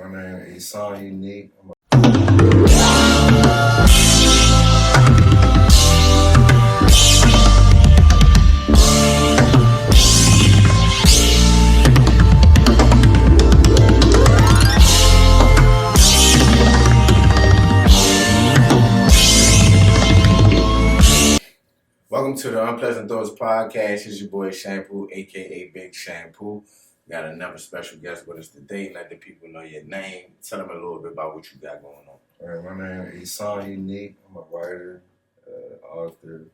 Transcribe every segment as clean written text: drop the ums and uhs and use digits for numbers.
My name is Ason, unique. Welcome to the Unpleasant Thoughts Podcast. It's your boy Shampoo, aka Big Shampoo. We got another special guest with us today. Let the people know your name. Tell them a little bit about what you got going on. All right, my name is Ason, unique. I'm a writer, author,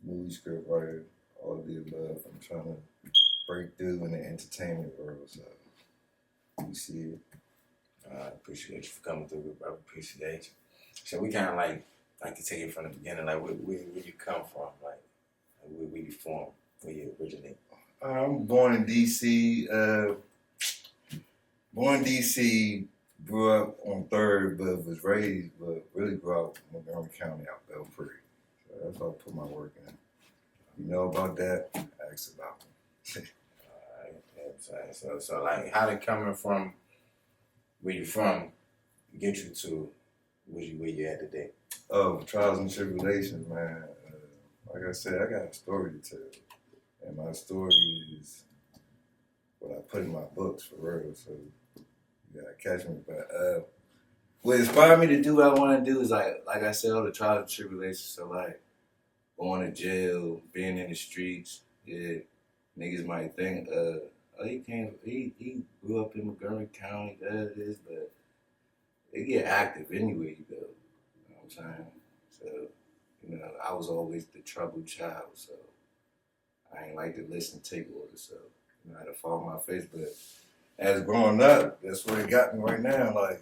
movie script writer, all of the above. I'm trying to break through in the entertainment world, so you see it. I appreciate you for coming through, bro. Appreciate you. So we kind of like to take it from the beginning, like where you come from, like where you from, where you originate. I'm born in D.C. Grew up on 3rd, but was raised, but really grew up in Montgomery County out Belpre. So that's why I put my work in. You know about that? Ask about me. Alright, so like how did coming from where you from get you to where you at today? Oh, trials and tribulations, man. Like I said, I got a story to tell. And my story is what I put in my books, for real. So you gotta catch me. But what inspired me to do what I want to do is like I said, all the trials and tribulations. So like going to jail, being in the streets. Yeah, niggas might think, he grew up in Montgomery County, this, but they get active anywhere you go. You know what I'm saying? So, I was always the troubled child, so I ain't like to listen to take orders, so I had to fall on my face. But as growing up, that's what it got me right now. Like,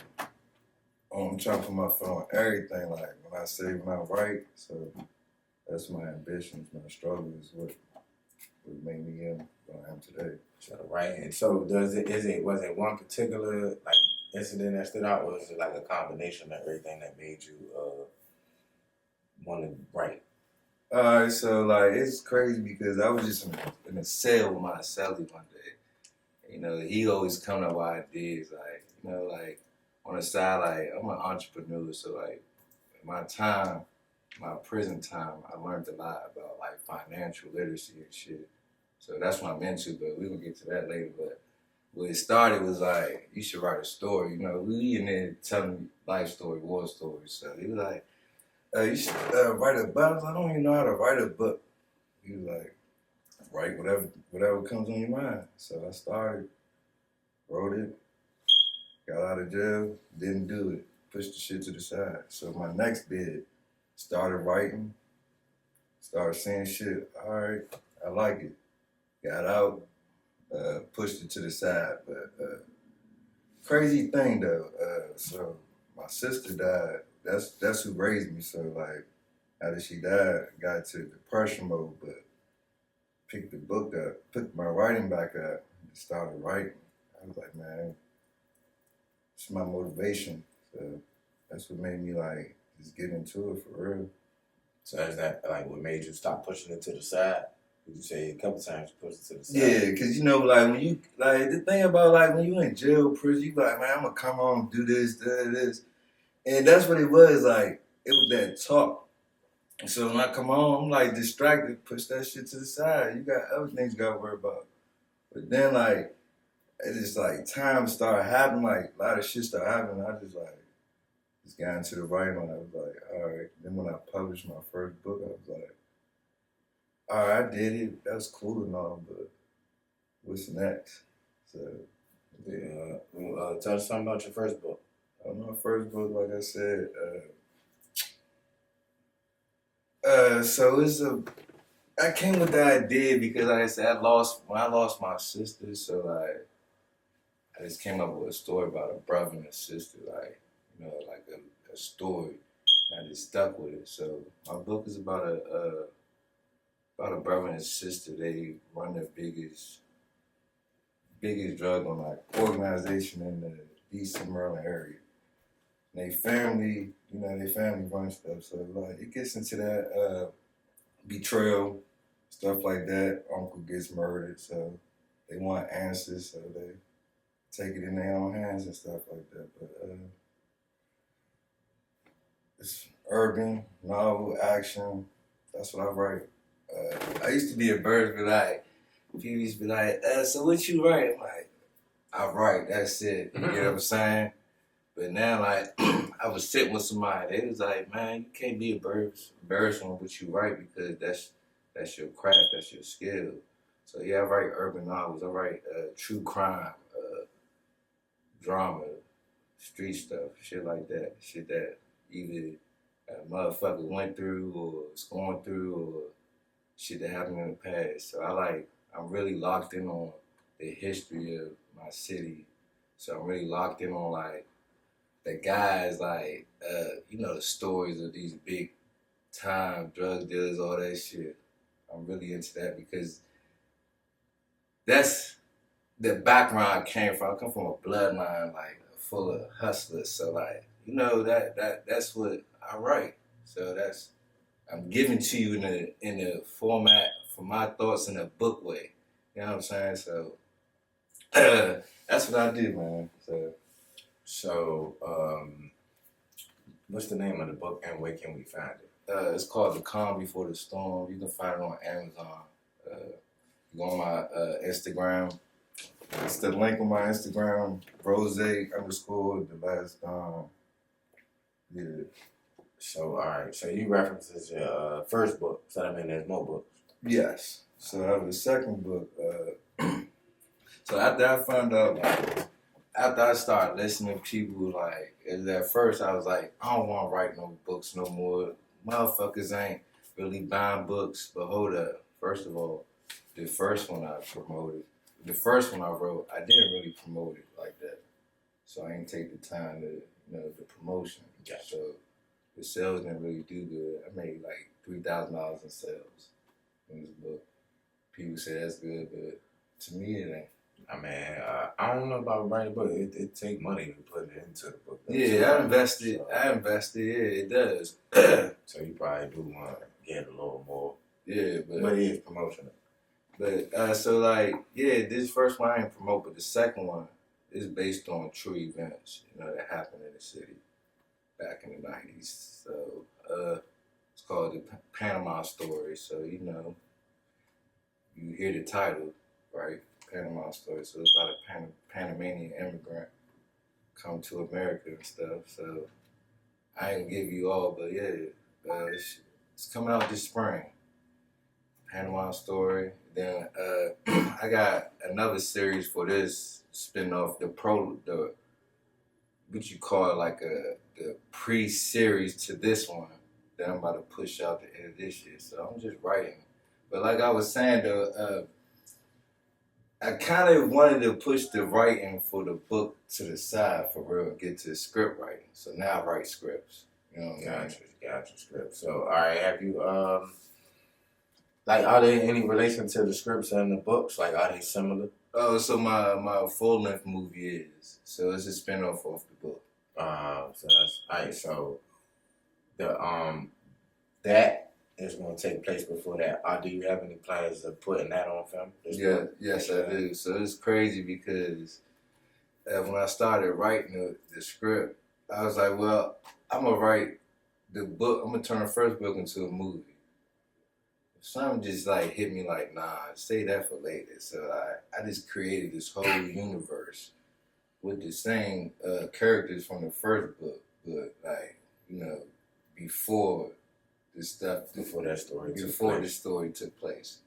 I'm trying to put my foot on everything. Like, when I write, so that's my ambitions, my struggles, what made me what I am today. So, right. And so, was it one particular, like, incident that stood out, or was it like a combination of everything that made you want to write? Alright, so like it's crazy because I was just in a cell with my cellie one day. He always come up with ideas, like on the side, like I'm an entrepreneur, so like my prison time, I learned a lot about like financial literacy and shit. So that's what I'm into, but we gonna get to that later. But what it started was like, you should write a story. We in there telling life story, war stories. So he was like, you should write a book. I was like, I don't even know how to write a book. He was like, write whatever comes on your mind. So I started, wrote it, got out of jail, didn't do it, pushed the shit to the side. So my next bid, started writing, started saying shit, all right, I like it. Got out, pushed it to the side. But crazy thing though, so my sister died. That's who raised me. So like, after she died, got to depression mode, but picked the book up, picked my writing back up, and started writing. I was like, man, it's my motivation. So that's what made me like just get into it for real. So is that like what made you stop pushing it to the side? Did you say a couple times you pushed it to the side? Yeah, because like when you like the thing about like when you in jail, prison, you like, man, I'm gonna come home, do this, this. And that's what it was, like, it was that talk. So when I come home, I'm like distracted, push that shit to the side. You got other things you gotta worry about. But then like, it just like time started happening, like a lot of shit started happening. I just got into the writing. I was like, all right. Then when I published my first book, I was like, all right, I did it. That was cool and all, but what's next? So, yeah. Tell us something about your first book. My first book, like I said, so I came with the idea because, like I said, when I lost my sister, so like, I just came up with a story about a brother and a sister, like, like a story, and I just stuck with it. So my book is about a brother and a sister. They run the biggest drug organization in the D.C. Maryland area. They family runs stuff, so like it gets into that betrayal, stuff like that. Uncle gets murdered, so they want answers, so take it in their own hands and stuff like that. But it's urban, novel, action. That's what I write. I used to be a bird, but like, people used to be like, so what you write? I'm like, I write, that's it. You know what I'm saying? But now, like, I was sitting with somebody. They was like, man, you can't be embarrassed on what you write because that's your craft, that's your skill. So yeah, I write urban novels. I write true crime, drama, street stuff, shit like that. Shit that either a motherfucker went through or is going through or shit that happened in the past. So I'm really locked in on the history of my city. So I'm really locked in on like the guys, like, the stories of these big time drug dealers, all that shit. I'm really into that because that's the background I came from. I come from a bloodline like full of hustlers. So like, that's what I write. So I'm giving to you in the format for my thoughts in a book way. You know what I'm saying? So that's what I do, man. So, what's the name of the book and where can we find it? It's called The Calm Before the Storm. You can find it on Amazon. Go on my Instagram. It's the link on my Instagram, Rose _ the last yeah. So, all right. So you references your first book. So that means there's more books. Yes. So that was the second book. So after I found out, like, after I started listening to people, like, at first I was like, I don't want to write no books no more. Motherfuckers ain't really buying books. But hold up. First of all, the first one I wrote, I didn't really promote it like that. So I didn't take the time to, the promotion. Gotcha. So the sales didn't really do good. I made like $3,000 in sales in this book. People say that's good, but to me it ain't. I mean, I don't know about writing a book. It take money to put it into the book. Yeah, I invested. Yeah, it does. So you probably do want to get a little more. Yeah, but it is promotional. But so like, yeah, this first one I didn't promote, but the second one is based on true events, that happened in the city back in the 90s. So it's called the Panama Story. So you hear the title, right? Panama Story. So it's about a Panamanian immigrant come to America and stuff. So I ain't gonna give you all, but yeah, it's coming out this spring. Panama Story. Then I got another series for this spinoff, what you call it, like the pre-series to this one that I'm about to push out the end of this year. So I'm just writing. But like I was saying though, I kind of wanted to push the writing for the book to the side for real and get to script writing. So now I write scripts. You know what I mean? Gotcha, script. So, all right, have you, are there any relation to the scripts and the books? Like, are they similar? Oh, so my full-length movie is. So it's a spinoff off the book. So that's, all right, so the, that is going to take place before that. Do you have any plans of putting that on film? Yes, I do. So it's crazy because when I started writing the script, I was like, well, I'm going to write the book. I'm going to turn the first book into a movie. Something just like hit me like, nah, save that for later. So I just created this whole universe with the same characters from the first book, but like, before this stuff, before the story took place.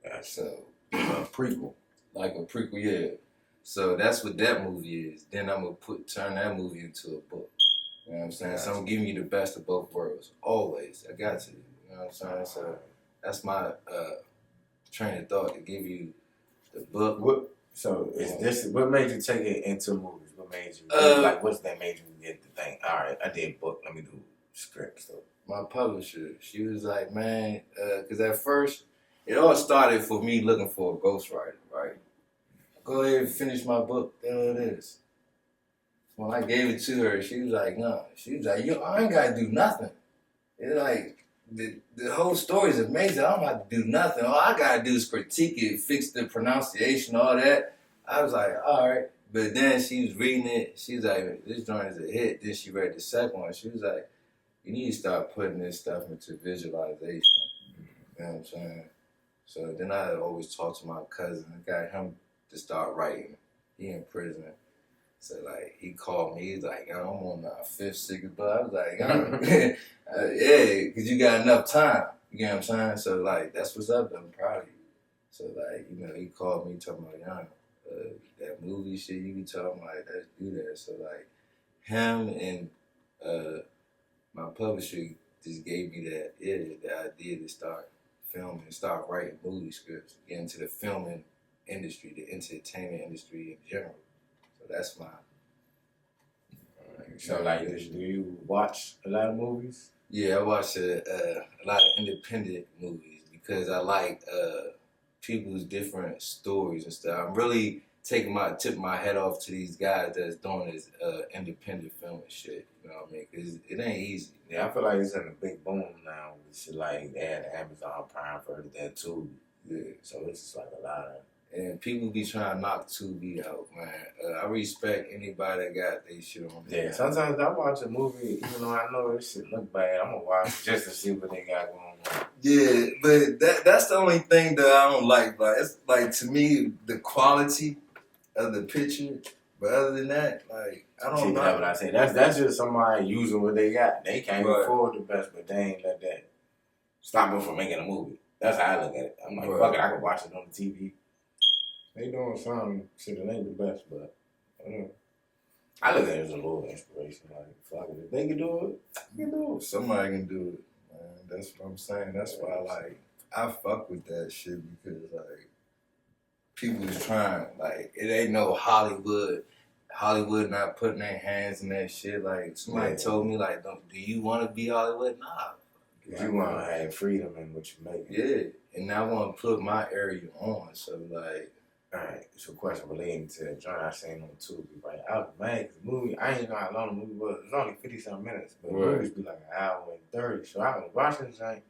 Yeah. So a prequel, like a prequel, yeah. So that's what that movie is. Then I'm gonna turn that movie into a book. You know what I'm saying? Gotcha. So I'm giving you the best of both worlds. Always, I got to. You know what I'm saying? So that's my train of thought, to give you the book. What made you take it into movies? What made you what's that made you get the thing? All right, I did book. Let me do script stuff. My publisher, she was like, man, because at first, it all started for me looking for a ghostwriter, right? Go ahead and finish my book. There it is. When I gave it to her, she was like, no. She was like, I ain't got to do nothing. It's like, the whole story is amazing. I don't have to do nothing. All I got to do is critique it, fix the pronunciation, all that. I was like, all right. But then she was reading it. She was like, "This joint is a hit." Then she read the second one. She was like, "You need to start putting this stuff into visualization." You know what I'm saying? So then I always talk to my cousin. I got him to start writing. He in prison. So like he called me. He's like, "Yo, I'm on my fifth cigarette." But I was like, "Yeah, because you got enough time." You know what I'm saying? So like that's what's up. I'm proud of you. So like he called me talking about that movie shit. You be talking like let's do that. So like him and my publisher just gave me the idea to start filming, start writing movie scripts, get into the filming industry, the entertainment industry in general. So that's my. So like, do you watch a lot of movies? Yeah, I watch a lot of independent movies because I like people's different stories and stuff. I'm really tip my head off to these guys that's doing this independent film and shit. You know what I mean? Because it ain't easy. Yeah, I feel like it's in a big boom now. It's like they had Amazon Prime for that too. Yeah. So it's just like a lot of. And people be trying to knock Tubi out, man. I respect anybody that got their shit on there. Yeah, sometimes I watch a movie, even though I know this shit look bad, I'm gonna watch it just to see what they got going on. Yeah, but that's the only thing that I don't like. Like it's like to me the quality of the picture. But other than that, like I don't know. That's what I say. That's just somebody using what they got. They can't afford the best, but they ain't let that stop them from making a movie. That's how I look at it. I'm like, fuck it, I can watch it on the TV. They doing some shit that ain't the best, but I look at it as a little inspiration. Like, fuck it, if they can do it, they can do it. Somebody can do it, man. That's what I'm saying. That's why I fuck with that shit because like people is trying. Like it ain't no Hollywood. Hollywood not putting their hands in that shit. Like somebody told me, like, do you want to be Hollywood? Nah. You want to have freedom in what you make. Yeah, and I want to put my area on. So like. Alright, it's a question relating to the joint I seen on Tubi, right? I was mad 'cause the movie, I ain't know how long the movie was. It was only 50-something minutes, but the movies be like an hour and 30. So I was watching the joint.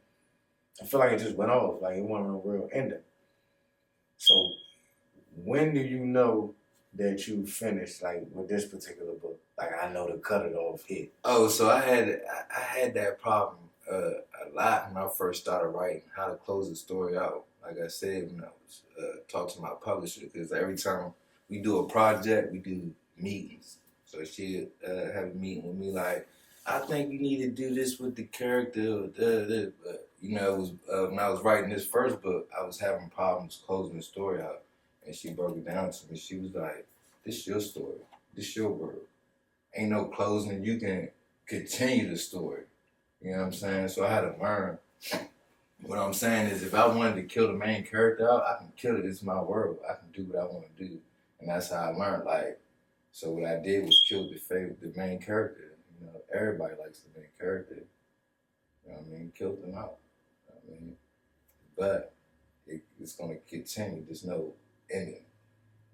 I feel like it just went off, like it wasn't a real ending. So when do you know that you finished, like, with this particular book? Like, I know to cut it off here. Oh, so I had that problem a lot when I first started writing, how to close the story out. Like I said, when I was talking to my publisher, because every time we do a project, we do meetings. So she'd have a meeting with me like, I think you need to do this with the character. Or this. But, it was when I was writing this first book, I was having problems closing the story out. And she broke it down to me. She was like, this your story. This your world. Ain't no closing. You can continue the story. You know what I'm saying? So I had to learn. What I'm saying is if I wanted to kill the main character out, I can kill it. It's my world. I can do what I want to do. And that's how I learned. Like, so what I did was kill the main character. Everybody likes the main character. You know what I mean? Killed them out. You know what I mean? But it's going to continue. There's no ending.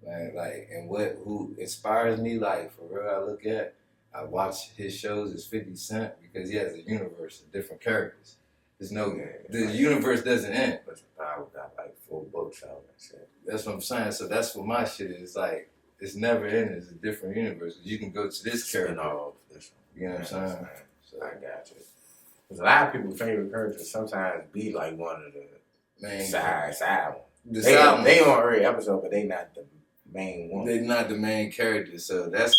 And who inspires me, like, for real, I watch his shows as 50 Cent because he has a universe of different characters. The universe doesn't end. But I got like 4 books out and shit. That's what I'm saying. So that's what my shit is. Like, it's never ending. It's a different universe. You can go to this character. You know what I'm saying? So I got you. Because a lot of people's favorite characters sometimes be like one of the main side ones. They on every episode, but they not the main one. They're not the main character. So that's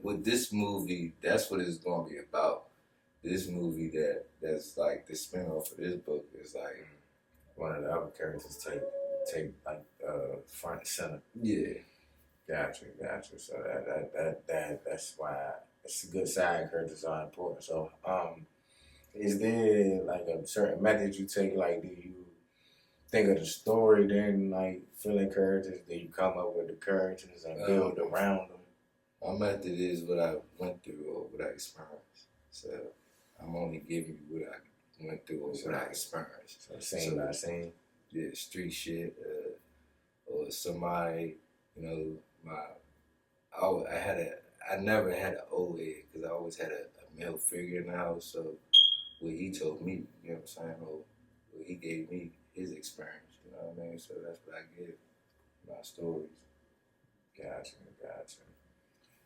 with this movie, that's what it's going to be about. This movie that's like the spinoff of this book is like one of the other characters take like front and center. Yeah. Gotcha. So that's why it's a good side characters are important. So is there like a certain method you take? Like, do you think of the story, then like filling characters? Do you come up with the characters and build around them? My method is what I went through or what I experienced. So I'm only giving you what I went through or what I experienced. So scene by scene. Yeah, street shit, or somebody, I never had an old head because I always had a male figure in the house. So what he told me, you know what I'm saying, or what he gave me his experience, you know what I mean? So that's what I give my stories. Gotcha.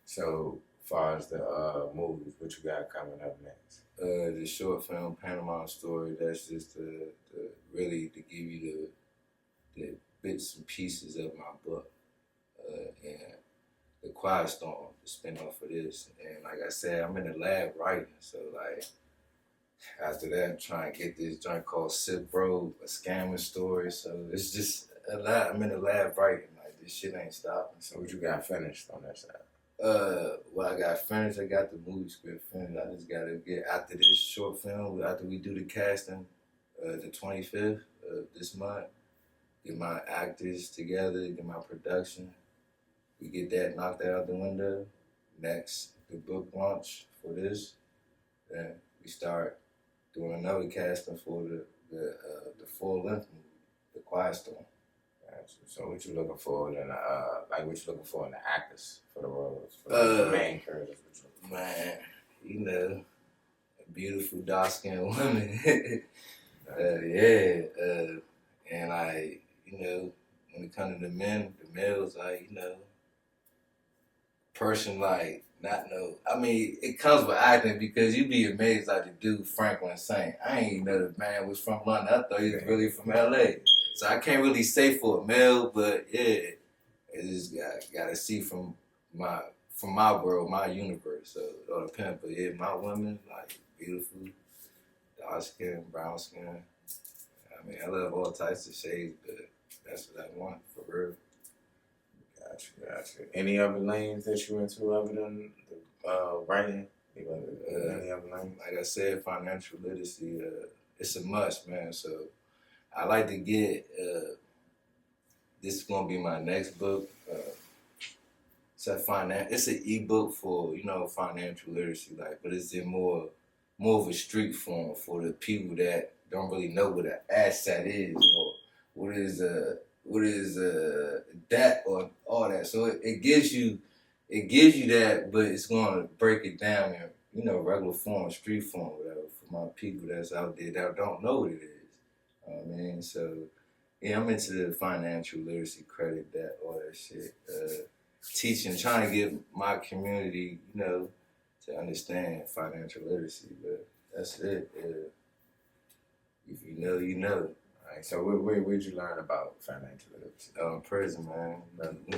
So, far as the movies, what you got coming up next? The short film Panama Story. That's just the really to give you the bits and pieces of my book, and the Quiet Storm, the spinoff of this. And like I said, I'm in the lab writing, so like after that, I'm trying to get this joint called Silk Road, a scamming story. So it's just a lot. I'm in the lab writing. Like this shit ain't stopping. So what you got finished on that side? Well, I got finished. I got the movie script finished. I just gotta get after this short film. After we do the casting, the 25th of this month, get my actors together, get my production. We get that knocked out the window. Next, the book launch for this. Then we start doing another casting for the full length movie, The Quiet Storm. Gotcha. So what you looking for in what you looking for in the actors for the roles, for the main characters? Man, you know, beautiful dark-skinned women. And I, you know, when it comes to the men, the males, person like not know. I mean, it comes with acting because you be amazed like the dude Franklin Saint. I ain't know the man was from London. I thought he was really from LA. So I can't really say for a male, but yeah, it just got to see from my world, my universe. So it all depends. But yeah, my women like beautiful, dark skin, brown skin. I mean, I love all types of shades, but that's what I want for real. Gotcha. Any other lanes that you into other than writing? Any other lanes? Like I said, financial literacy, it's a must, man. So I like to get, this is going to be my next book. It's an ebook for, financial literacy, but it's in more of a street form for the people that don't really know what an asset is or what is debt or all that. So it gives you that, but it's going to break it down in regular form, street form, whatever, for my people that's out there that don't know what it is. I mean, so yeah, I'm into the financial literacy, credit, debt, all that shit. Teaching, trying to get my community, to understand financial literacy. But that's it. If you know, you know. Alright, so where'd you learn about financial literacy? Prison, man.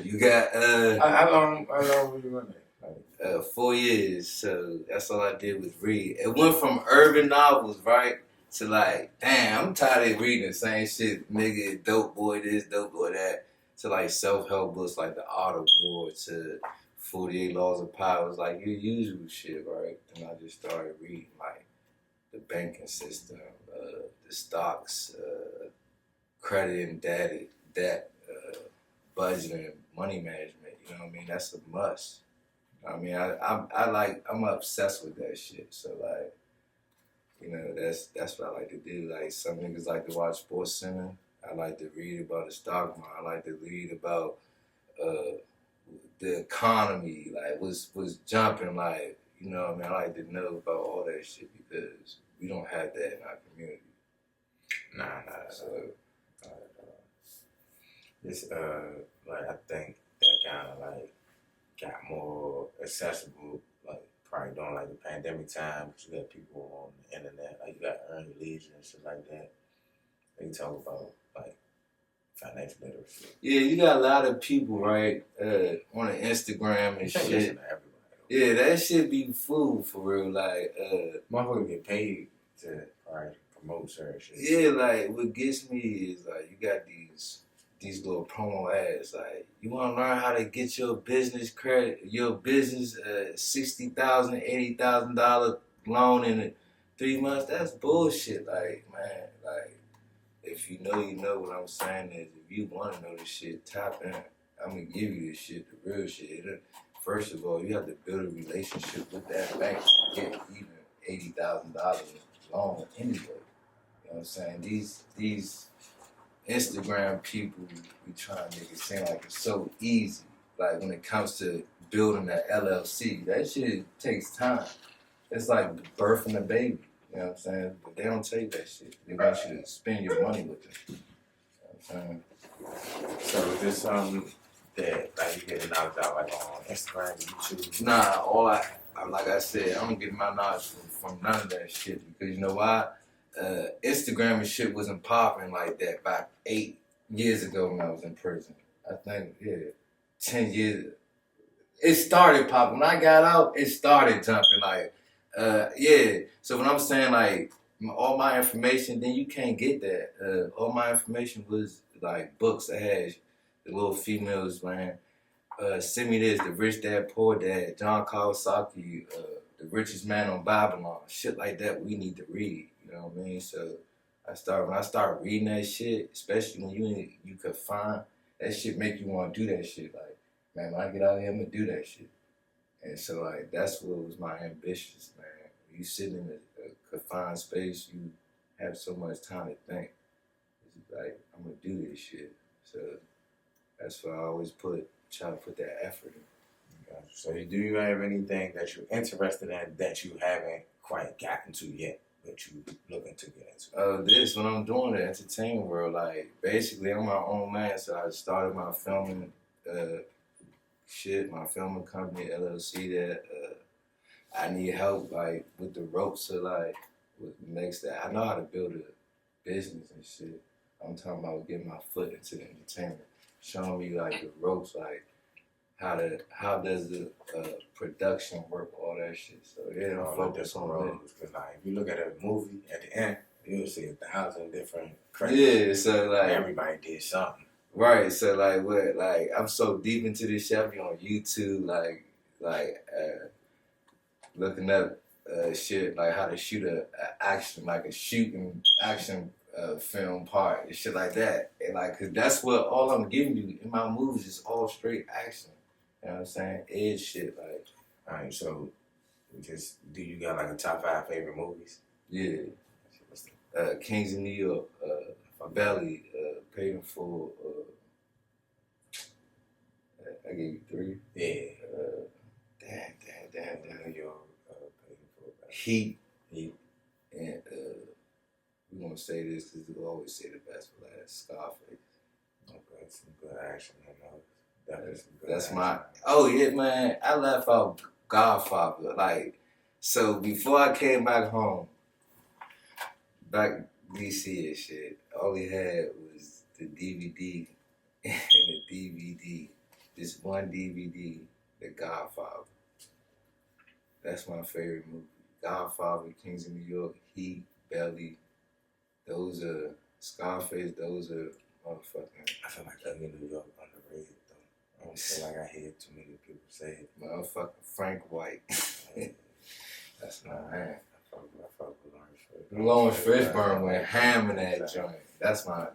You got how long were you in there? 4 years. So that's all I did was read. It went from urban novels, right, to like, damn, I'm tired of reading the same shit, nigga, dope boy this, dope boy that, to like self-help books like The Art of War, to 48 Laws of Power. It's like your usual shit, right? And I just started reading like the banking system, the stocks, credit and debt, budgeting, money management. You know what I mean? That's a must. I mean, I'm obsessed with that shit. So like, that's what I like to do. Like some niggas like to watch Sports Center. I like to read about the stock market. I like to read about the economy, like what's jumping, like, you know what I mean? I like to know about all that shit because we don't have that in our community. Nah. So this I think that kind of like got more accessible, like probably during like the pandemic time. But you got people on the internet, like you got Earn Your Leisure and shit like that. They talk about like financial literacy. Yeah, you got a lot of people, right, on the Instagram and shit. Listen to everybody. Yeah, that shit be food for real. Like, motherfuckers get paid to probably promote certain shit. Yeah, like what gets me is like you got these little promo ads. Like, you want to learn how to get your business credit, your business $60,000, $80,000 loan in 3 months. That's bullshit. Like, man, like if you know, you know. What I'm saying is, if you want to know this shit, tap in. I'm gonna give you this shit, the real shit. First of all, you have to build a relationship with that bank to get even $80,000 loan anyway. You know what I'm saying? These Instagram people, we try to make it seem like it's so easy. Like when it comes to building that LLC, that shit takes time. It's like birthing a baby. You know what I'm saying? But they don't take that shit. They want you to spend your money with them. You know what I'm saying? So is this that like you get the knowledge out like on Instagram, YouTube? Nah, like I said, I don't get my knowledge from none of that shit because you know why? Instagram and shit wasn't popping like that about 8 years ago when I was in prison. I think 10 years. It started popping. When I got out, it started jumping. Like, So when I'm saying like all my information, then you can't get that. All my information was like books that had the little females, man. Send me this, The Rich Dad, Poor Dad, John Kawasaki, The Richest Man on Babylon, shit like that we need to read, you know what I mean? So when I start reading that shit, especially when you could find, that shit make you want to do that shit. Like, man, when I get out here, I'm going to do that shit. And so, like, that's what was my ambitions, man. When you sit in a confined space, you have so much time to think. It's like, I'm going to do this shit. So that's why I always try to put that effort in. So do you have anything that you're interested in that you haven't quite gotten to yet, but you looking to get into? This, when I'm doing the entertainment world, like, basically I'm my own man, so I started my filming my filming company, LLC, that I need help, like, with the ropes to, like, what makes that. I know how to build a business and shit. I'm talking about getting my foot into the entertainment, showing me, like, the ropes, like, how does the production work, all that shit. So yeah, I'm focused on that. Because like if you look at a movie at the end, you'll see 1,000 different credits. Yeah, so like everybody did something. Right. So like I'm so deep into this shit. I be on YouTube, looking up shit like how to shoot a action, like a shooting action film part and shit like that. And like, cause that's what all I'm giving you in my movies is all straight action. You know what I'm saying? Edge shit, like. Alright, so do you got like a top 5 favorite movies? Yeah. Kings of New York, Belly, Paid in Full, I gave you 3. Yeah. Damn. New York, Paid in Full. Heat. And we're gonna say this because we always say the best for last, Scarface. Okay, some good action in those. That's my. Oh yeah, man. I left out Godfather. Like, so before I came back home, back DC and shit, all we had was the DVD and the DVD. This one DVD, The Godfather. That's my favorite movie. Godfather, Kings of New York, Heat, Belly. Those are Scarface. Those are motherfucking. I feel like King of New York underrated. I don't feel like I hear too many people say it. Motherfucking Frank White. That's my man. I fuck with Lawrence Fishburne went ham in that joint. That's my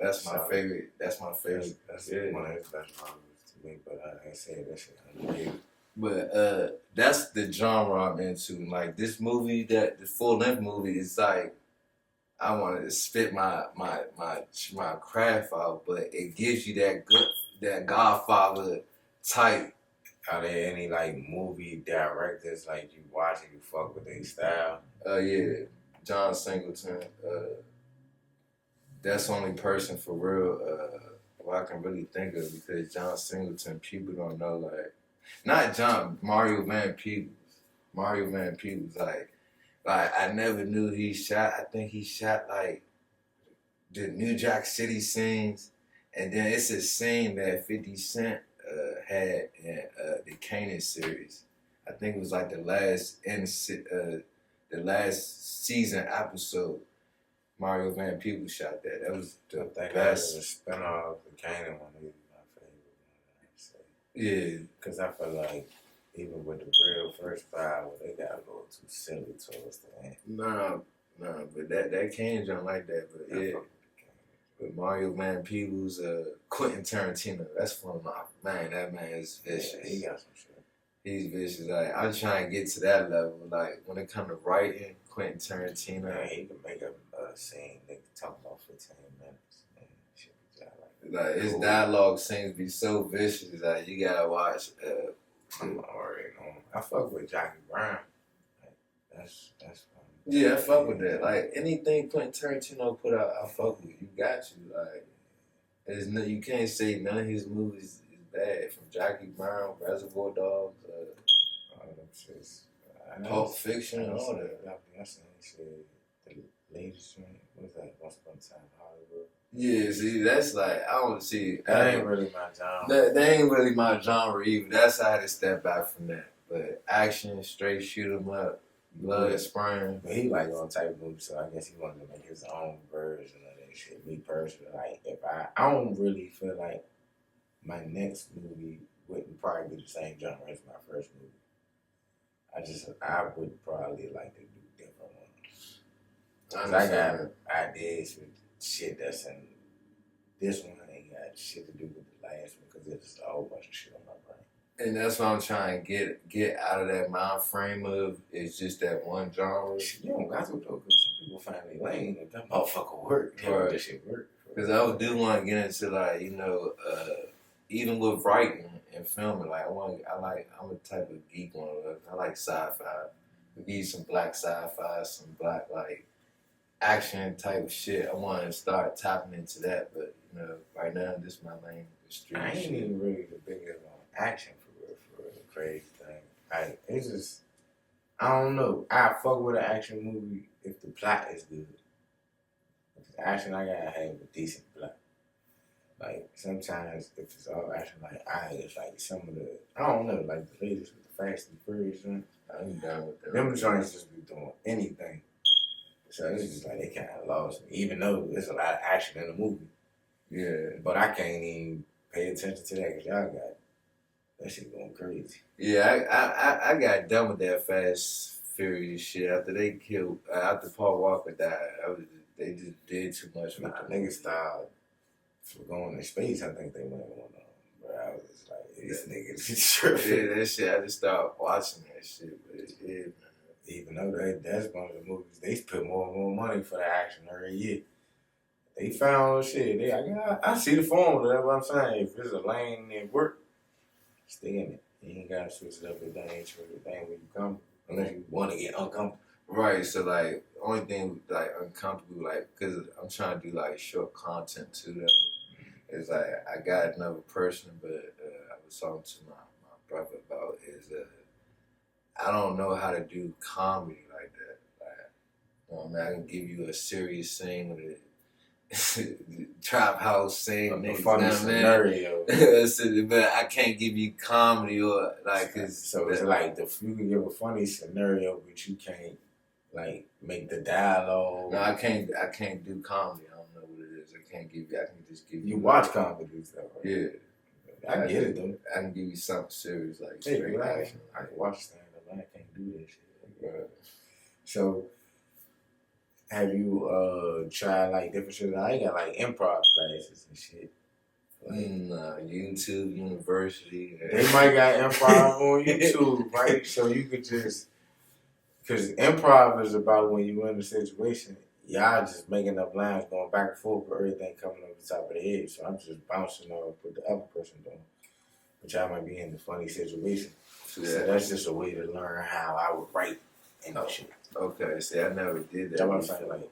favorite. That's my favorite. That's one of his best movies to me. But I say that shit underrated. But that's the genre I'm into. Like this movie, the full length movie is like, I want to spit my craft out, but it gives you that Godfather type. Are there any like movie directors like you watch and you fuck with their style? Yeah, John Singleton. That's the only person for real who I can really think of, because John Singleton, people don't know, like, not Mario Van Peebles. Mario Van Peebles, like I never knew he shot. I think he shot like the New Jack City scenes, and then it's a scene that 50 Cent had in the Kanan series. I think it was like the last season episode. Mario Van Peebles shot that. That was the best. The spinoff of the Kanan one is my favorite one. Yeah, because I feel like even with the real first 5, they got a little too silly towards the end. Nah, but that Kanan don't like that. But yeah. With Mario Van Peebles, Quentin Tarantino. That's one of my that man is vicious. Yeah, he got some shit. He's vicious. Like, I'm trying to get to that level. Like when it comes to writing, Quentin Tarantino. Yeah, he can make a scene. They can talk about 15 minutes. Man, shit be like his dialogue scenes be so vicious that you gotta watch. I'm already on. I fuck with Jackie Brown. Like, that's yeah, I fuck with that. Like anything Quentin Tarantino put out, I fuck with. You got you. Like, you can't say none of his movies is bad. From Jackie Brown, Reservoir Dogs, them shits. Pulp Fiction, all that. I seen shit. The latest one. What's that? Once Upon a Time in Hollywood. Yeah, see, that's like, I don't see. That ain't really my genre. That ain't really my genre either. That's how I had to step back from that. But action, straight shoot 'em up, blood spraying. But he like all type of movies, so I guess he wanted to make his own version of that shit. Me personally, like, if I don't really feel like my next movie wouldn't probably be the same genre as my first movie. I would probably like to do different ones. Cause I got ideas with shit that's in this one ain't got shit to do with the last one because there's a whole bunch of shit on my brain. And that's what I'm trying to get out of that mind frame of, it's just that one genre. You don't got to though, because some people find me lame if that motherfucker work. Right. That shit work. Because I do want to get into, like, even with writing and filming, like I'm a type of geek one. I like sci-fi. We need some black sci-fi, some black like action type shit. I want to start tapping into that, but right now this is my lane. Street I ain't shit. even really the biggest on action for real, the crazy thing. It's just I don't know. I fuck with an action movie if the plot is good. If the action, I gotta have a decent plot. Like, sometimes, if it's all action, like, it's like some of the, I don't know, like the latest with the Fast and Furious joints. I'm down with that. Them joints just be doing anything. So it's just like, they kind of lost me, even though there's a lot of action in the movie. Yeah. But I can't even pay attention to that because y'all got that shit going crazy. Yeah, I got done with that Fast Furious shit after Paul Walker died. They just did too much. Niggas started for going to space. I think they went on. But I was just like, these niggas tripping. Yeah, that shit. I just started watching that shit. But yeah, man. Even though that's one of the movies, they put more and more money for the action every year. They found shit. I see the formula. That's what I'm saying. If there's a lane that work, stay in it. You ain't gotta switch it up if that ain't true. If that ain't where you come, unless you want to get uncomfortable. Right. So like, only thing like uncomfortable, like, because I'm trying to do like short content too. Though, is like I got another person, but I was talking to my brother about is I don't know how to do comedy like that. Like, I can give you a serious scene with it. Trap house scene, A funny scenario. but I can't give you comedy or like. So it's like you can give a funny scenario, but you can't like make the dialogue. No, I can't do comedy. I don't know what it is. I can just give you. You watch comedies though, right? Yeah, I get it though. I can give you something serious like Hey, straight action. I can watch stand up, but I can't do that shit. Right. So, have you tried like different shit? I got like improv classes and shit. Like, YouTube University. they might got improv on YouTube, right? So you could just, because improv is about when you in a situation, y'all just making up lines, going back and forth, but everything coming over the top of the head. So I'm just bouncing off what the other person doing. But y'all might be in the funny situation. Yeah. So that's just a way to learn how I would write and shit. Okay, see, I never did that. That's what I'm saying. Like,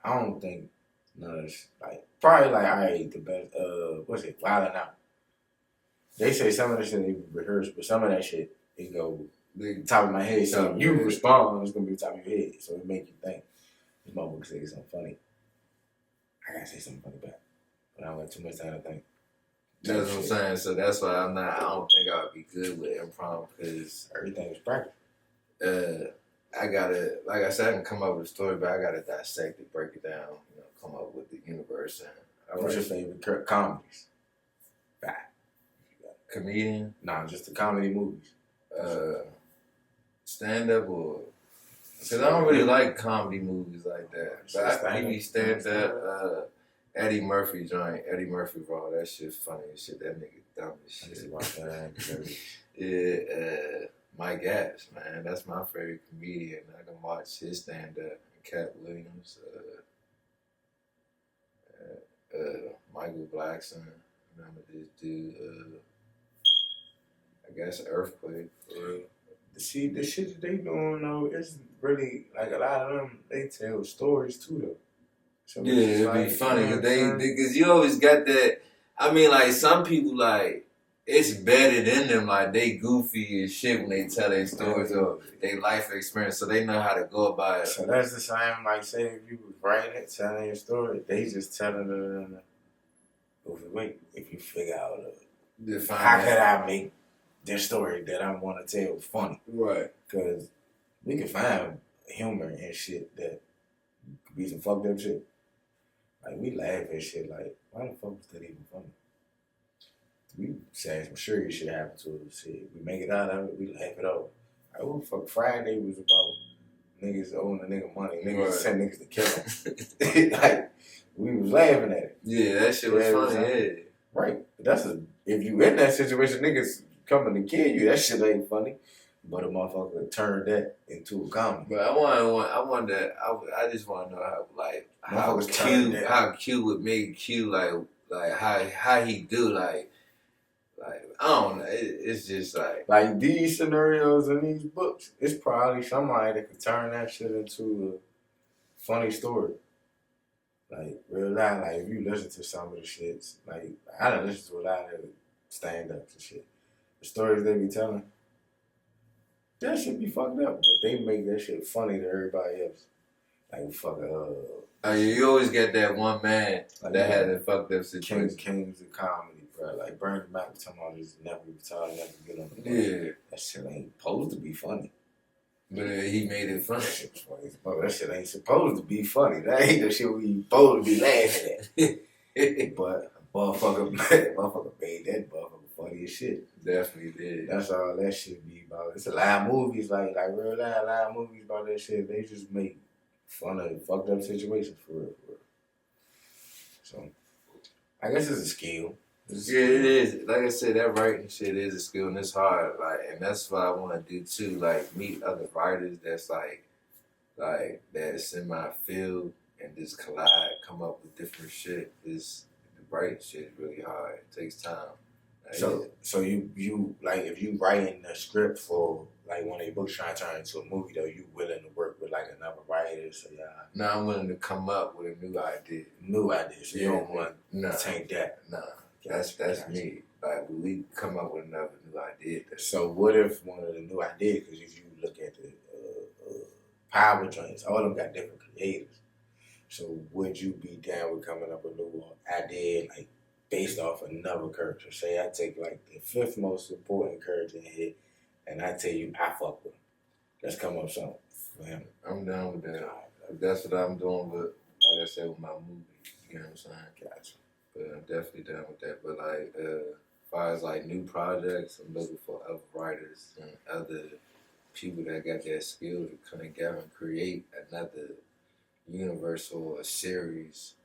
I don't think none of this, like, probably like I ate the best, what's it, Wild 'N Out. They say some of the shit they rehearse, but some of that shit, it go the top of my head. So you respond, it's gonna be the top of your head. So it make you think, this motherfucker say something funny. I gotta say something funny back. But I don't have too much time to think. That's what I'm saying. So that's why I don't think I would be good with improv because everything is practice. I gotta, like I said, I can come up with a story, but I gotta dissect it, break it down, come up with the universe. And what's your favorite comedies? Comedian? Nah, just the comedy movies. Stand up or because I don't really like comedy movies like that. But I maybe stand up. Eddie Murphy joint, Eddie Murphy Raw. That shit's funny as shit. That nigga dumb as shit. Yeah, Mike Epps, man. That's my favorite comedian. I can watch his stand up. Cat Williams, Michael Blackson. Remember this dude? I guess Earthquake. See, the shit that they doing though, it's really like a lot of them. They tell stories too though. So yeah, it'd be funny because you always got that. I mean, like some people like it's better than them. Like they goofy as shit when they tell their stories or their life experience, so they know how to go about it. So that's the same. Like say if you was writing it, telling your story, they just telling it. Wait, if you figure out how could I make this story that I want to tell funny, right? Because we can find humor and shit that could be some fucked up shit. Like we laugh at shit. Like why the fuck was that even funny? We say some serious shit happened to us. Shit. We make it out of it, we laugh it off. Like, what the fuck? Friday was about niggas owing a nigga money. Niggas sent niggas to kill him. Like, we was laughing at it. Yeah, that shit was funny, yeah. Right. But if you in that situation, niggas coming to kill you, that shit ain't funny. But a motherfucker turned that into a comedy. But I just want to know how Q would make Q like how he do like I don't know. It's just like these scenarios in these books. It's probably somebody that could turn that shit into a funny story. Like real life. Like if you listen to some of the shits, like I done listen to a lot of stand-ups and shit. The stories they be telling, that shit be fucked up, but they make that shit funny to everybody else. Like you always get that one man that had a fucked up situation. Kings of comedy, bro. Like Bernie Mac was talking about this never retire, never get on the bus. Yeah. That shit ain't supposed to be funny. But he made it funny. That shit ain't supposed to be funny. That ain't the shit we supposed to be laughing at. But motherfucker made that motherfucker funny as shit. Definitely did. That's all that shit be about. It's a lot of movies, like real live movies about that shit. They just make fun of fucked up situations for real. So, I guess it's a skill. Yeah, it is. Like I said, that writing shit is a skill and it's hard. And that's what I want to do too. Like meet other writers that's like that's in my field and just collide, come up with different shit. The writing shit is really hard. It takes time. So you like if you writing a script for like one of your books trying to turn into a movie though, you willing to work with like another writer? So yeah. No, I'm willing to come up with a new idea. So you don't want to take that. Nah. That's me. Like we come up with another new idea. So what if one of the new ideas? Because if you look at the power joints, all of them got different creators. So would you be down with coming up with a new idea, like based off another character? Say I take like the fifth most important character in here, and I tell you I fuck with him. Let's come up with something for him. I'm down with that. That's what I'm doing with, like I said, with my movie. You know what I'm saying? Gotcha. But I'm definitely down with that. But like, as far as like new projects, I'm looking for other writers and other people that got that skill to come together and create another universe or a series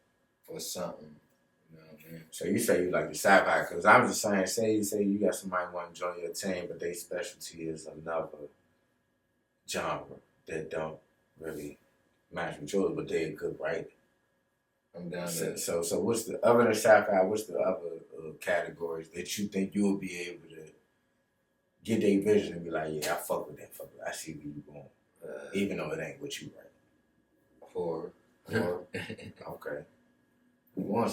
or something. You know what I mean? So you say you like the sci-fi, because I'm just saying, say you got somebody want to join your team, but their specialty is another genre that don't really match with yours, but they're good writer. I'm down there. So what's the other than sci-fi? What's the other categories that you think you will be able to get their vision and be like, yeah, I fuck with that. I see where you going, even though it ain't what you write. Horror. Okay.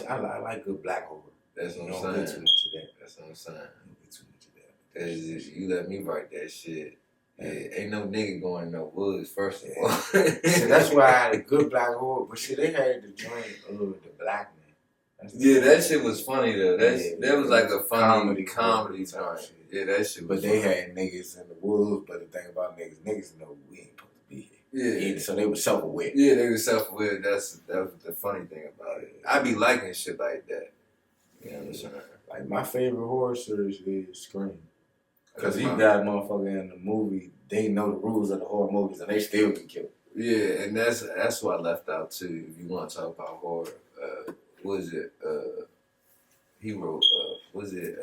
I like good black horror. That's what I'm saying. Don't get too much of that. That's what I'm saying. Don't get too much of that. That's just, you let me write that shit. Hey, ain't no nigga going in no woods, first of all. So that's why I had a good black horror, but shit, they had the joint the black man. That shit was funny though. That was like a funny comedy time. Yeah, that shit was funny. They had niggas in the woods, but the thing about niggas know we ain't supposed to be here. Yeah. So they were self-aware. Yeah, they were self-aware. That was the funny thing about it. I be liking shit like that. You know what I'm saying? Like my favorite horror series is Scream. Because you got a motherfucker in the movie, they know the rules of the horror movies and they still get killed. Yeah, and that's what I left out too. If you want to talk about horror, what is it? He wrote, was it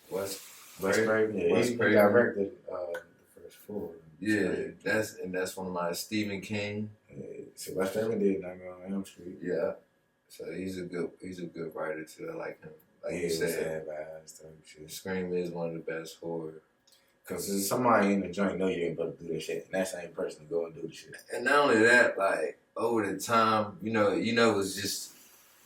Wes Craven? Yeah, he directed the first four. Yeah, that's one of my Stephen King. So Wes Craven did Nightmare on Elm Street. Yeah, so he's a good writer too. I like him. Like you said, Scream is one of the best horror. Because somebody in the joint know you ain't about to do this shit, and that same person go and do the shit. And not only that, like over the time, you know, it was just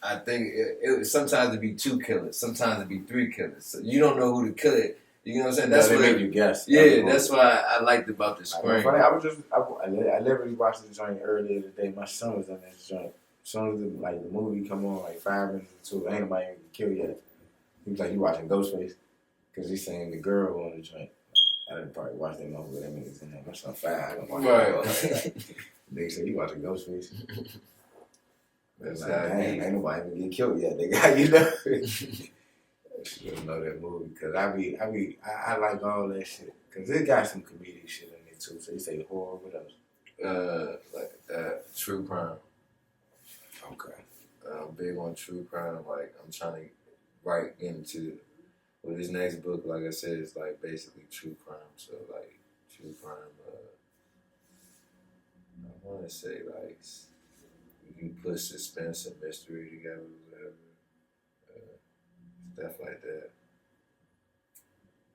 I think it sometimes it'd be 2 killers, sometimes it'd be 3 killers. So you don't know who to kill it. You know what I'm saying? That's they what make you guess. Yeah, that's why I liked about the Scream. I literally watched this joint earlier today. My son was in this joint. As soon as the movie come on, like 5 minutes or 2, ain't nobody even killed yet. He was like, "You watching Ghostface?" Because he's saying the girl on the joint. I didn't probably watch that movie, but that means in there. My son 5. I don't watch it. They said, "You watching Ghostface?" That's like, damn, ain't nobody even get killed yet. They got you know. Just know that movie because I like all that shit because it got some comedic shit in it too. So you say horror, what else? Like true crime. Okay. I'm big on true crime. Like I'm trying to write into with this next book. Like I said, it's like basically true crime. So like true crime. I want to say like you can put suspense and mystery together, whatever. Stuff like that.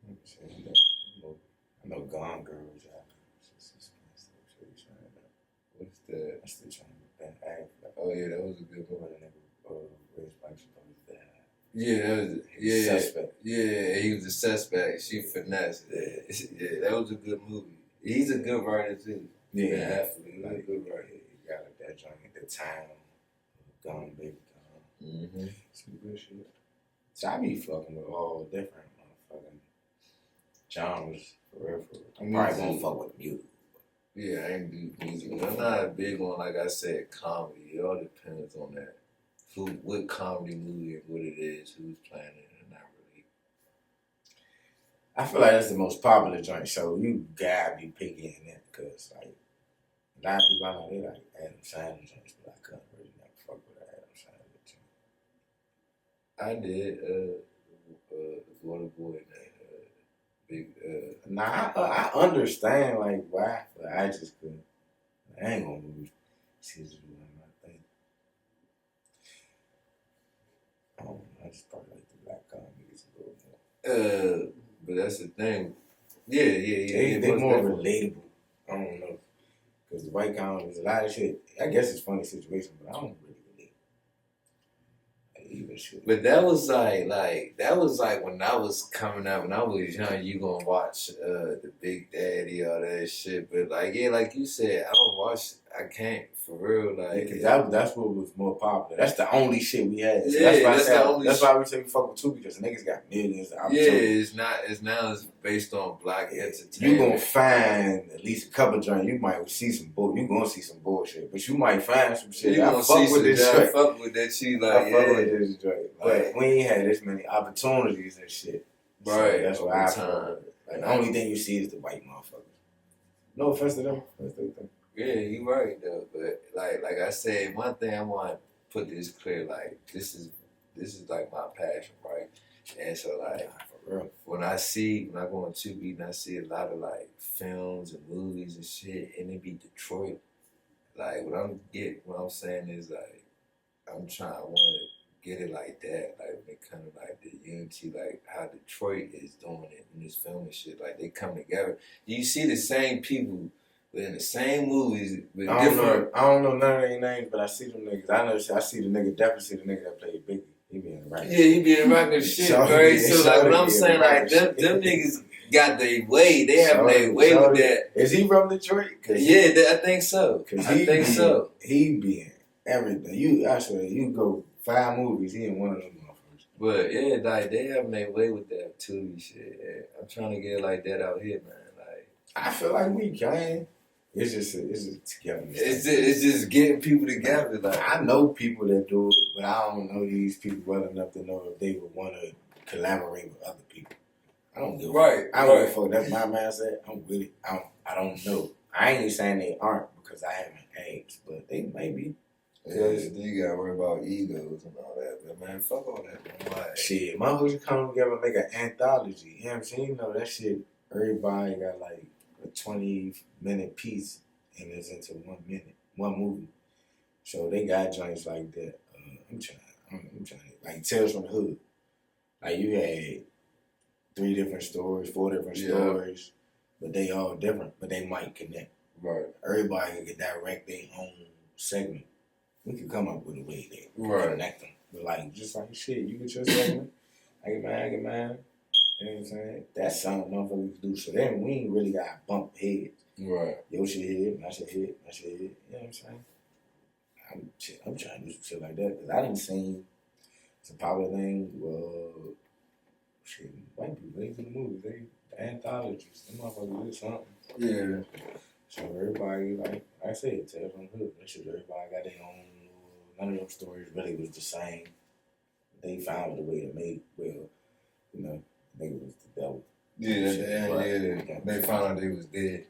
I know Gone Girl was out. What's that? I'm still trying to Ben Affleck. Oh yeah, that was a good one. Yeah, that was yeah. Suspect. Yeah, he was a suspect. She finessed. Yeah, that was a good movie. He's a good writer too. Yeah, Ben Affleck, he's a good writer. He got that joint at the time. Gone Baby Gone. Mm-hmm. Some good shit. So I be fucking with all different motherfucking genres for real. I'm probably gonna fuck with music. Yeah, I ain't do music. I'm not a big one, like I said, comedy. It all depends on that. What comedy movie and what it is, who's playing it, and not really. I feel like that's the most popular joint, so you gotta be picky in it, because like a lot of people I know, they like Adam Sandler joints, but I couldn't really never fuck with Adam Sandler joint. I did. Waterboy and big. Nah, I understand like why, but I just couldn't. I ain't gonna move. Scissors with my thing. I don't know. I just probably like the black comedies a little more. But that's the thing. Yeah. They more relatable. I don't know. Because the white comedies, a lot of shit, I guess it's funny situation, but I don't really relate. Even shit. But that was like when I was coming up, when I was young, you gonna watch the Big Daddy, all that shit. But like like you said, I can't for real. Like that's what was more popular. That's the only shit we had. So yeah, that's why we say we fuck with two, because niggas got millions of opportunities. Yeah, it's based on black entertainment. You gonna find at least a couple joints. You might see some you gonna see some bullshit, but you might find some shit. You gonna fuck see with this shit. Fuck with that shit. Like I fuck with this joint, but we ain't had this many opportunities and shit. Right. So that's why I fuck. Like the only thing you see is the white motherfuckers. No offense to them. Yeah, you right though. But like I said, one thing I want to put this clear. Like this is like my passion, right? And so like when I go on TV and I see a lot of like films and movies and shit, and it be Detroit. Like what I'm saying is like I want to get it like that, like when it comes to like the unity, like how Detroit is doing it in this film and shit. Like they come together. You see the same people in the same movies with different. I don't know none of their names, but I see them niggas. I see the nigga, definitely see the nigga that played Biggie. He be in the right. Yeah, he be in rockin' shit, right? So like what I'm saying, like them niggas got their way. They have their way with that. Is he from Detroit? Yeah, I think so. I think so. He be in everything. You go 5 movies, he in one of them motherfuckers. But yeah, like they having their way with that TV shit. Yeah. I'm trying to get it like that out here, man. Like I feel like we can. It's just together. It's just getting people together. Like I know people that do it, but I don't know these people well enough to know if they would want to collaborate with other people. I don't give a fuck. I don't give a fuck. That's my mindset. I'm with it. I don't know. I ain't saying they aren't because I haven't asked, but they may be. Because you gotta worry about egos and all that. But man, fuck all that, man. Like, shit, motherfuckers come together and make an anthology. You know what I'm saying? You know that shit. Everybody got like a 20-minute piece and it's into 1 minute, one movie. So they got joints like that. I'm trying like Tales from the Hood. Like you had 3 different stories, 4 different stories, but they all different, but they might connect. Right. Everybody can direct their own segment. We can come up with a way to connect them. But like, just like shit, you get your segment, I get mine, You know what I'm saying? That's something motherfuckers do. So then we ain't really got bump heads. Right. Your shit hit, my shit hit, my shit hit. You know what I'm saying? I'm trying to do some shit like that because I didn't see it's a popular thing. Well, shit, white people, they do the movies, the anthologies, them motherfuckers do something. Yeah. So everybody, like I said, Tales from the Hood, that shit, everybody got their own. None of them stories really was the same. They found a way to make, well, you know, nigga was the devil. Yeah, they found out they was dead.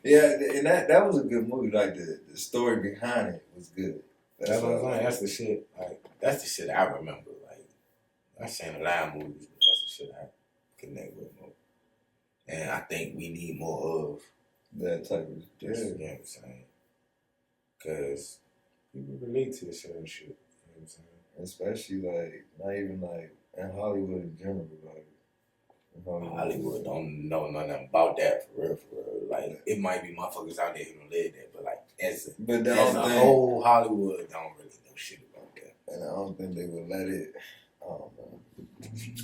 Yeah, and that was a good movie. Like the story behind it was good. That's what I'm saying. That's the shit. Like that's the shit I remember. Like I seen a lot of movies, but that's the shit I connect with more. And I think we need more of that type of this. You know what I'm saying? Because people relate to certain shit. You know what I'm saying? Especially like not even like in Hollywood in general. Like Hollywood don't know nothing about that for real. Like it might be motherfuckers out there who don't live there, but like as a whole Hollywood don't really know shit about that. And I don't think they would let it. I don't know.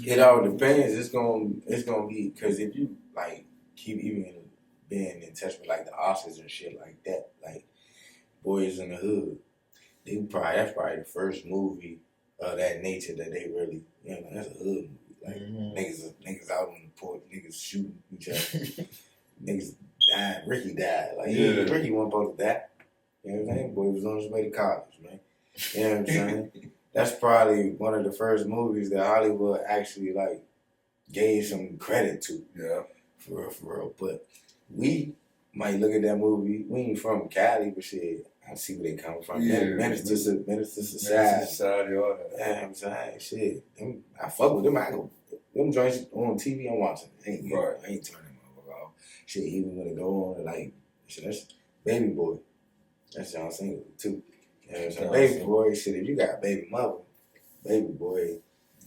It all depends. It's gonna be because if you like keep even being in touch with like the Oscars and shit like that, like Boys in the Hood, that's probably the first movie of that nature that they really, you know, that's a hood movie. Like niggas out on the porch, niggas shooting each other, niggas died. Ricky died. Like Ricky wasn't supposed to die. You know what I'm saying? Boy was on his way to college, man. You know what I'm saying? That's probably one of the first movies that Hollywood actually like gave some credit to. Yeah. For real. But we might look at that movie. We ain't from Cali, but shit, I see where they come from. Yeah. Minister Society. All that. You know what I'm saying? Shit. I fuck with them. I go, them joints on TV, I'm watching. I ain't turning them off. Shit, even when it go on, like, shit, that's Baby Boy. That's John Singer, too. You know what I'm saying? Baby Boy, shit, if you got Baby Mother, Baby Boy,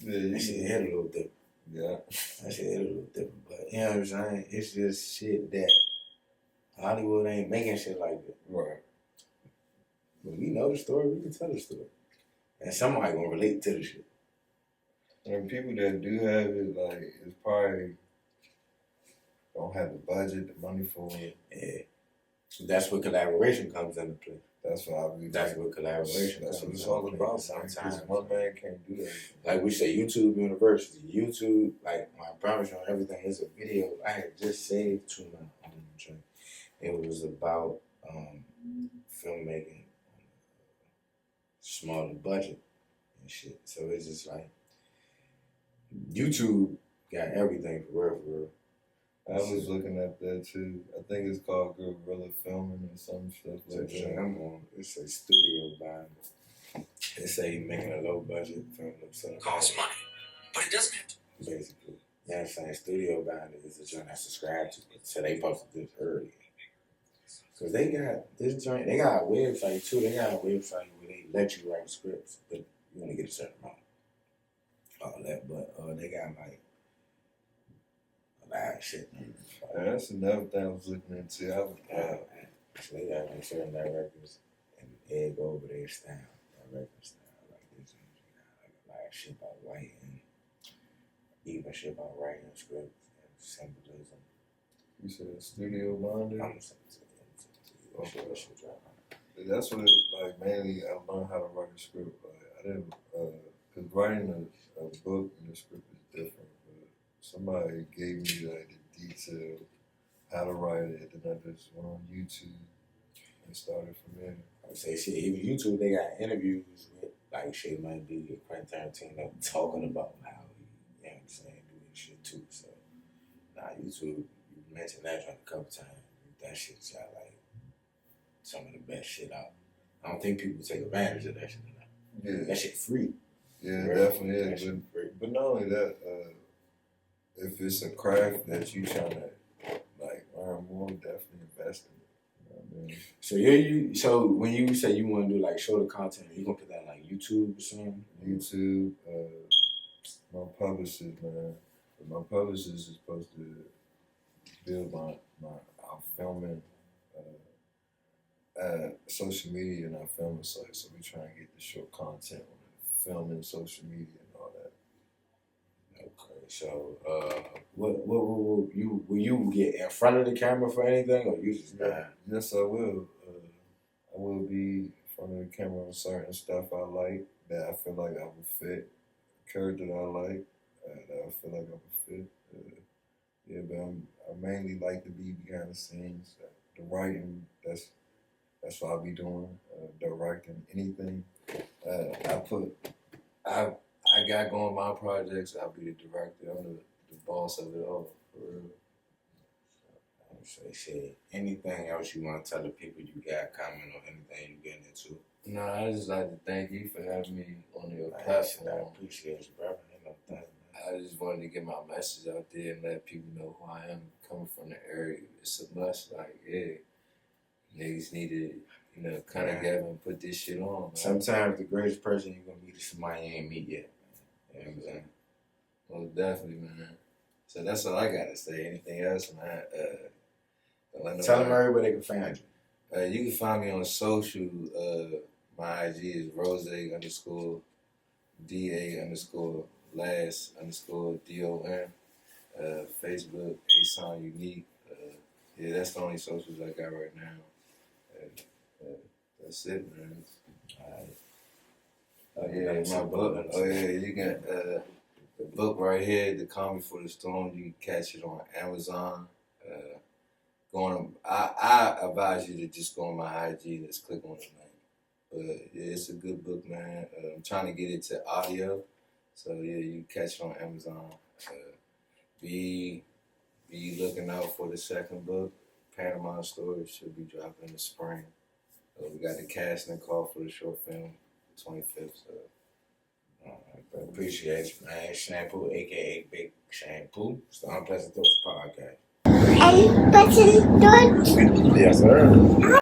that shit hit a little different. Yeah. That shit hit a little different. But, you know what I'm saying? It's just shit that Hollywood ain't making shit like that. Right. But we know the story, we can tell the story. And somebody gonna relate to the shit. And people that do have it, like, it's probably don't have the budget, the money for it. Yeah. That's where collaboration comes into play. That's what I believe. That's what collaboration That's comes what it's all about. Sometimes one man can't do that. Like we say, YouTube University. YouTube, like my promise on everything is a video I had just saved to my own train. It was about filmmaking, smaller budget and shit. So it's just like YouTube got everything for real. I was looking at that too. I think it's called guerrilla filming or some stuff like that. It's a studio buying. They say making a low budget film costs money, but it doesn't have to. Basically, you know what I'm saying? Studio buying is a joint I subscribe to. So they posted this early. Because they got this joint, they got a website too. They got a website where they let you write scripts, but you only get a certain amount. All that, but they got like a lot of shit. That's another thing I was looking into. So they got like certain directors and they go over their style, director style. Like this, you got like a lot of shit about writing, even shit about writing scripts and symbolism. You said studio bonding? I'm saying. Okay. That's what like mainly I learned how to write a script. Like I didn't, cause writing a book and a script is different. But somebody gave me like the detail how to write it, and then I just went on YouTube and started from there. I say shit. Even YouTube, they got interviews with like shit might be Quentin Tarantino talking about how he, you know what I'm saying, doing shit too. So YouTube, you mentioned that a couple times. That shit's got like some of the best shit out. I don't think people take advantage of that shit enough. Yeah. That shit free. Yeah, it definitely is. But not only that, if it's a craft that you trying to like learn more, definitely invest in it. You know what I mean? So when you say you want to do like shorter content, you gonna put that on like YouTube or something? YouTube, my publishers, man. My publishers is supposed to build our filming social media and our filming site, so we try and get the short content on filming, social media, and all that. Okay, so what will you get in front of the camera for anything, or you just Yes, I will. I will be in front of the camera on certain stuff I like that I feel like I would fit. Character that I like that I feel like I would fit. Yeah, but I mainly like to be behind the scenes. The writing, that's what I'll be doing. Directing anything. I got going my projects. I'll be the director. I'm the boss of it all. For real. So shit. Anything else you want to tell the people you got comment on anything you getting into? No, I just like to thank you for having me on your I platform. appreciate you, brother. Ain't no thing, man. I just wanted to get my message out there and let people know who I am coming from the area. It's a must. Like, yeah, niggas need to kind of get and put this shit on. Man. Sometimes the greatest person you're going to meet is somebody you ain't meet yet, man. You know what I'm saying? Well, definitely, man. So that's all I got to say. Anything else, man? Tell them everywhere they can find you. You can find me on social. My IG is Rose_DA_last_DON. Facebook, Ason Unique. Yeah, that's the only socials I got right now. That's it, man. Oh yeah, my book. Oh yeah, you got the book right here, The Calm Before the Storm. You can catch it on Amazon. I advise you to just go on my IG. Let's click on the link. But yeah, it's a good book, man. I'm trying to get it to audio, so yeah, you can catch it on Amazon. Be looking out for the second book. Panama Story should be dropping in the spring. We got the casting call for the short film, the 25th. So. I appreciate you, man. Shampoo, aka Big Shampoo. It's the Unpleasant Thoughts Podcast. Unpleasant Thoughts. Yes, sir.